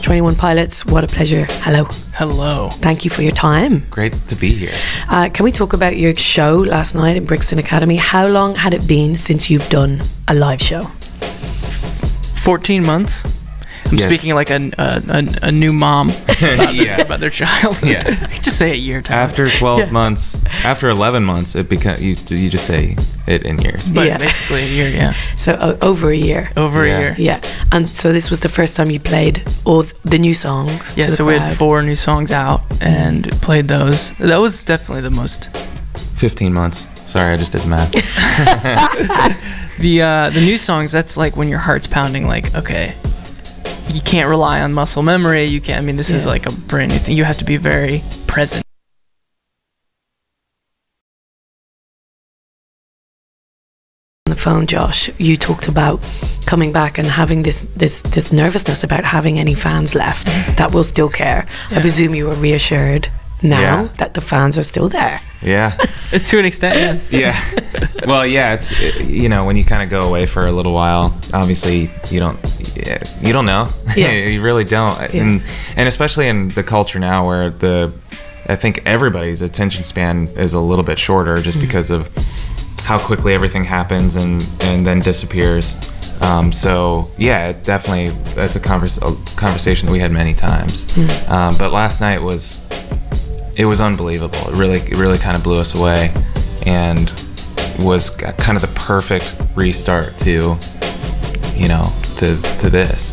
21 Pilots, what a pleasure. Hello. Hello. Thank you for your time. Great to be here. Can we talk about your show last night in Brixton Academy? How long had it been since you've done a live show? 14 months. I'm speaking like a new mom about their child. Yeah. Just say a year time. After 12 months, after 11 months, it becomes you just say it in years. But basically a year, yeah. So over a year. Over a year. Yeah. And so this was the first time you played all the new songs. Yeah, so we had 4 new songs out and played those. That was definitely the most. 15 months. Sorry, I just did the math. The new songs, that's like when your heart's pounding, like, okay, you can't rely on muscle memory. You can't, I mean, this is like a brand new thing. You have to be very present. On the phone, Josh, you talked about coming back and having this nervousness about having any fans left that will still care. I presume you were reassured now that the fans are still there. Yeah. To an extent, yes. Yeah. Well, yeah, it's, you know, when you kind of go away for a little while, obviously you don't know. Yeah. You really don't. Yeah. And especially in the culture now where I think everybody's attention span is a little bit shorter just because of how quickly everything happens and then disappears. So yeah, definitely that's a conversation that we had many times. But last night it was unbelievable. It really kind of blew us away, and was kind of the perfect restart to this.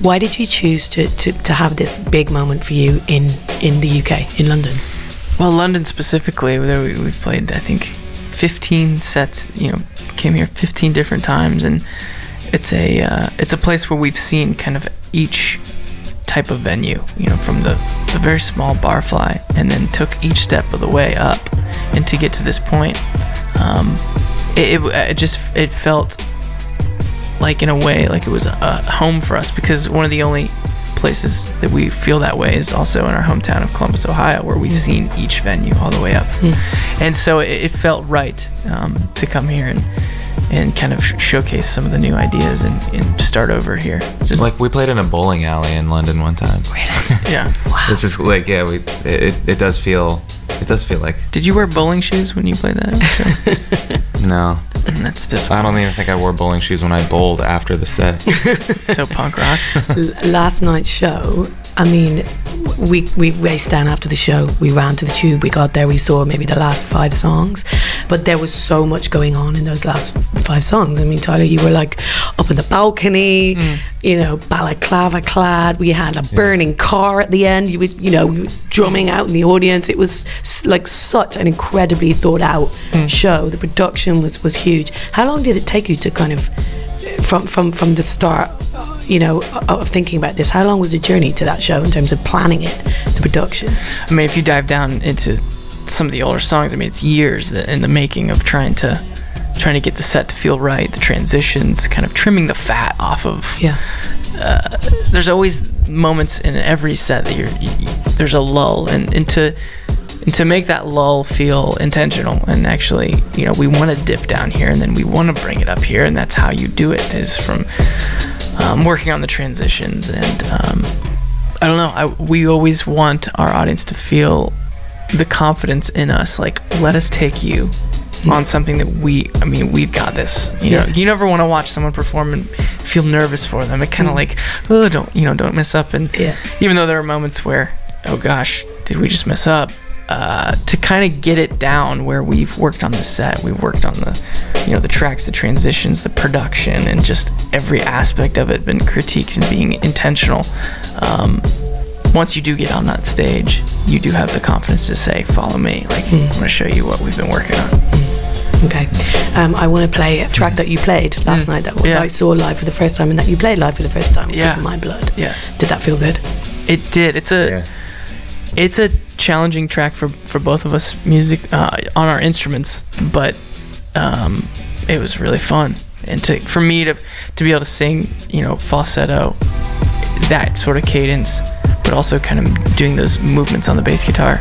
Why did you choose to have this big moment for you in the UK, in London? Well, London specifically, we've played, I think, 15 sets. Came here 15 different times, and it's a place where we've seen kind of each type of venue, from the very small Barfly, and then took each step of the way up, and to get to this point, it felt like, in a way, like it was a home for us, because one of the only places that we feel that way is also in our hometown of Columbus, Ohio, where we've seen each venue all the way up, and so it felt right to come here and kind of showcase some of the new ideas and start over here. Just like we played in a bowling alley in London one time. Really? Yeah. Wow. It's just like, it does feel like. Did you wear bowling shoes when you played that? No. That's disappointing. I don't even think I wore bowling shoes when I bowled after the set. So punk rock. Last night's show, I mean, we raced down after the show. We ran to the Tube. We got there. We saw maybe the last 5 songs, but there was so much going on in those last 5 songs. I mean, Tyler, you were like up in the balcony, balaclava clad. We had a burning car at the end. You were drumming out in the audience. It was like such an incredibly thought out show. The production was huge. How long did it take you to kind of, from the start, of thinking about this? How long was the journey to that show in terms of planning it, the production? I mean, if you dive down into some of the older songs, I mean, it's years in the making of trying to get the set to feel right, the transitions, kind of trimming the fat off of. Yeah. There's always moments in every set that there's a lull, and to make that lull feel intentional, and actually, we want to dip down here and then we want to bring it up here, and that's how you do it, is from working on the transitions. And I don't know, we always want our audience to feel the confidence in us, like, let us take you on something that we've got this. You never want to watch someone perform and feel nervous for them. It kind of like, oh, don't mess up. And even though there are moments where, oh gosh, did we just mess up? To kind of get it down where we've worked on the set, we've worked on the tracks, the transitions, the production, and just every aspect of it been critiqued and being intentional. Once you do get on that stage, you do have the confidence to say, follow me, like, I'm going to show you what we've been working on. Okay. I want to play a track that you played last night that I saw live for the first time, and that you played live for the first time, which is My Blood. Yes. Did that feel good? It did. It's a challenging track for both of us on our instruments, but it was really fun. And for me to be able to sing, falsetto, that sort of cadence, but also kind of doing those movements on the bass guitar,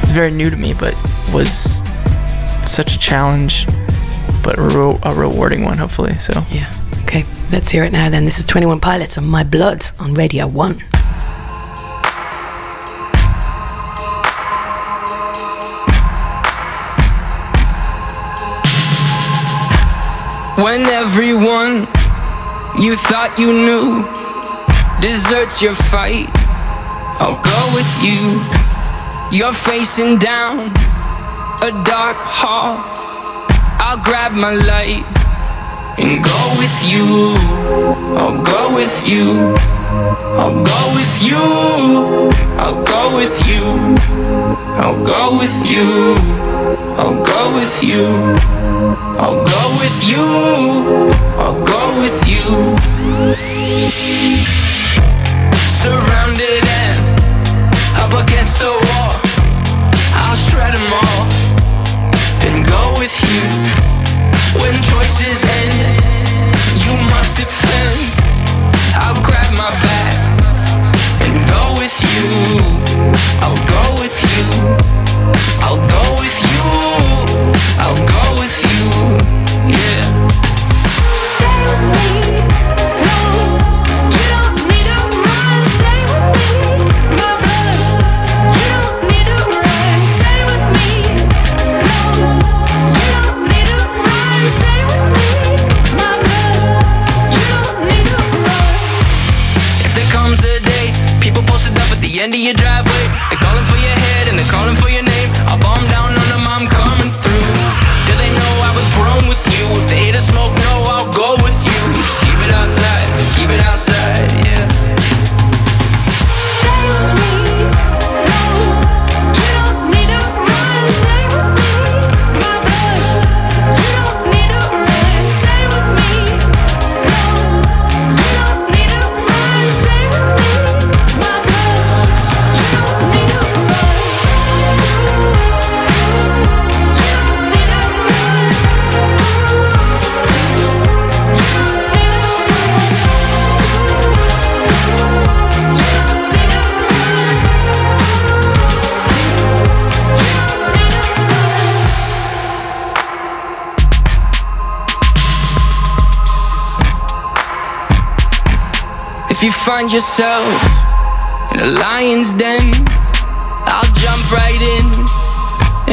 it's very new to me, but was such a challenge, but a rewarding one, hopefully. So yeah. Okay, let's hear it now then. This is 21 Pilots and My Blood on Radio 1. When everyone you thought you knew deserts your fight, I'll go with you. You're facing down a dark hall, I'll grab my light and go with you. I'll go with you. I'll go with you. I'll go with you. I'll go with you. I'll go with you. I'll go with you. I'll go with you. Surrounded and up against the wall, I'll shred them all and go with you. When choices end, you must defend. I'll grab my back and go with you. I'll go with you. I'll go with you. I'll go with you. Yeah. Stay with me. No, you don't need to run. Stay with me, my brother. You don't need to run. Stay with me. No, you don't need to run. Stay with me, my brother. You don't need to run. If there comes a day, people posted up at the end of your driveway, they're calling for your head and they're calling for your name. I'll bomb down on them, I'm coming through. Do they know I was grown with you? If they hate a smoke, no, I'll go with you. Just keep it outside, yeah. Stay with me, no, you don't need to run. Stay with me, my brother. You don't need to run. Stay with me, no, you don't need to run. Stay with me, my brother. You don't need to run. If you find yourself in a lion's den, I'll jump right in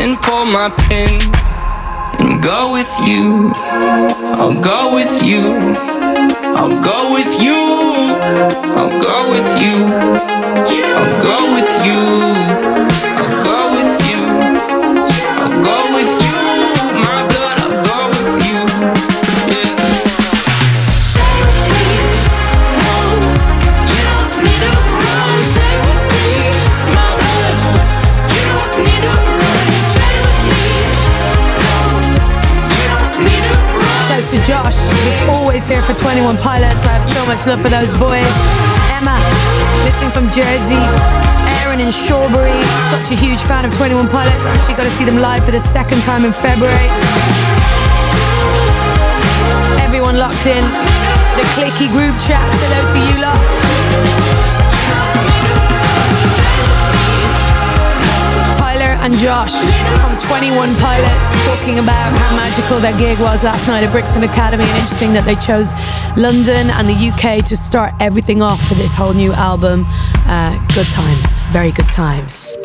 and pull my pin and go with you. I'll go with you. I'll go with you. I'll go with you. I'll go with you. I'll go with you. I'll go with you. My blood, I'll go with you. Yeah. Stay with me. No, you don't need to run. Stay with me, my blood. You don't need to run. Stay with me. No, you don't need to run. Shouts to Josh, who's always here for 21 Pilots. I have so much love for those boys. Emma, listening from Jersey. Aaron in Shawbury, such a huge fan of 21 Pilots. Actually got to see them live for the second time in February. Everyone locked in. The clicky group chat. Hello to you lot. Tyler and Josh from 21 Pilots talking about how magical their gig was last night at Brixton Academy, and interesting that they chose London and the UK to start everything off for this whole new album. Good times, very good times.